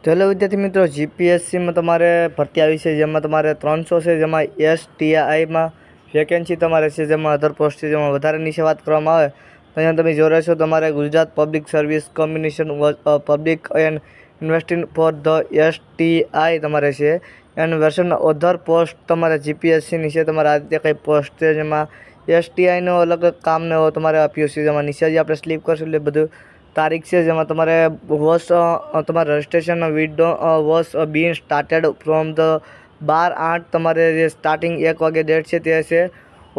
તો હેલો વિદ્યાર્થી મિત્રો, જીપીએસસીમાં તમારે ભરતી આવી છે જેમાં તમારે 300 છે, જેમાં STIમાં વેકેન્સી તમારે છે, જેમાં અધર પોસ્ટ છે, જેમાં વધારે નીચે વાત કરવામાં આવે તો અહીંયા તમે જોઈ રહ્યા છો તમારે Gujarat public service commission public and investing for the STI તમારે છે એન્ડ વર્ઝન અધર પોસ્ટ તમારે જીપીએસસીની છે. તમારે આ રીતે કંઈ પોસ્ટ છે જેમાં STIનો અલગ કામને તમારે આપ્યું છે, જેમાં નીચે જે આપણે સ્લીપ કરશું એટલે બધું તારીખ છે, જેમાં તમારે વોસ તમારે registration window was been started from the 12/8 તમારે જે સ્ટાર્ટિંગ 1 વાગે ડેટ છે તે છે.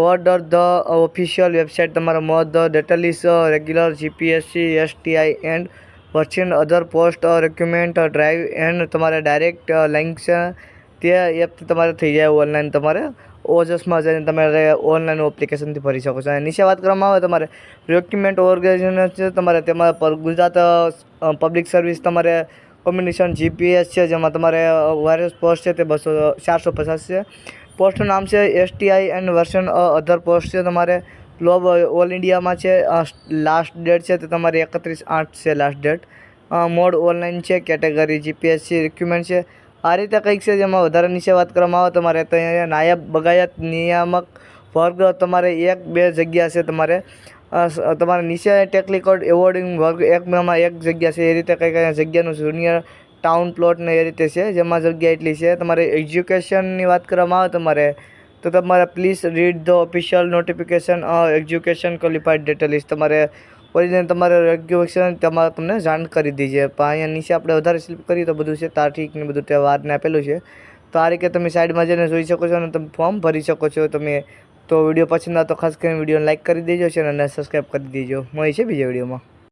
ઓર્ડર ધ ઓફિશિયલ વેબસાઇટ તમારે more the detail is regular GPSC STI and વર્ચિન other post recruitment drive and તમારે ડાયરેક્ટ લિંક છે તે એપથી તમારે થઈ જાય ઓનલાઈન. તમારે ઓજસમાં જઈને તમારે ઓનલાઈન એપ્લિકેશનથી ભરી શકો છો. અને નીચે વાત કરવામાં આવે તમારે ડોક્યુમેન્ટ ઓર્ગેનાઇઝેશન છે તમારે તેમાં ગુજરાત પબ્લિક સર્વિસ તમારે કોમ્બિનેશન જીપીએસ છે, જેમાં તમારે વાયરસ પોસ્ટ છે તે 450 છે. પોસ્ટનું નામ છે STI and version other post છે. તમારે ગ્લોબ ઓલ ઇન્ડિયામાં છે. લાસ્ટ ડેટ છે તે તમારી 31/8 છે લાસ્ટ ડેટ. મોડ ઓનલાઈન છે. કેટેગરી જીપીએસસી રિક્યુમેન્ટ છે. આ રીતે કંઈક છે જેમાં વધારે નીચે વાત કરવામાં આવે તમારે તો અહીંયા નાયબ બગાયત નિયામક વર્ગ તમારે 1-2 જગ્યા છે. તમારે નીચે ટેકનિકલ એવોર્ડિંગ વર્ગ 1માં 1 જગ્યા છે. એ રીતે કંઈક જગ્યાનું જુનિયર ટાઉન પ્લોટ ને એ રીતે છે, જેમાં જગ્યા એટલી છે. તમારે એજ્યુકેશનની વાત કરવામાં આવે તમારે તો તમારે please read the official notification education qualified data list તમારે ઓરિજિનલ તમારે એજ્યુકેશન તમારે તમને જાણ કરી દીજે. પણ અહીંયા નીચે આપણે વધારે સ્લીપ કરીએ તો બધું છે તારીખ ને બધું તહેવારને આપેલું છે. તો આ રીતે તમે સાઈડમાં જઈને જોઈ શકો છો અને તમે ફોર્મ ભરી શકો છો. તમે તો વિડીયો પસંદ આવે તો ખાસ કરીને વિડીયોને લાઇક કરી દેજો છે અને સબસ્ક્રાઈબ કરી દેજો. મળે છે બીજા વિડીયોમાં.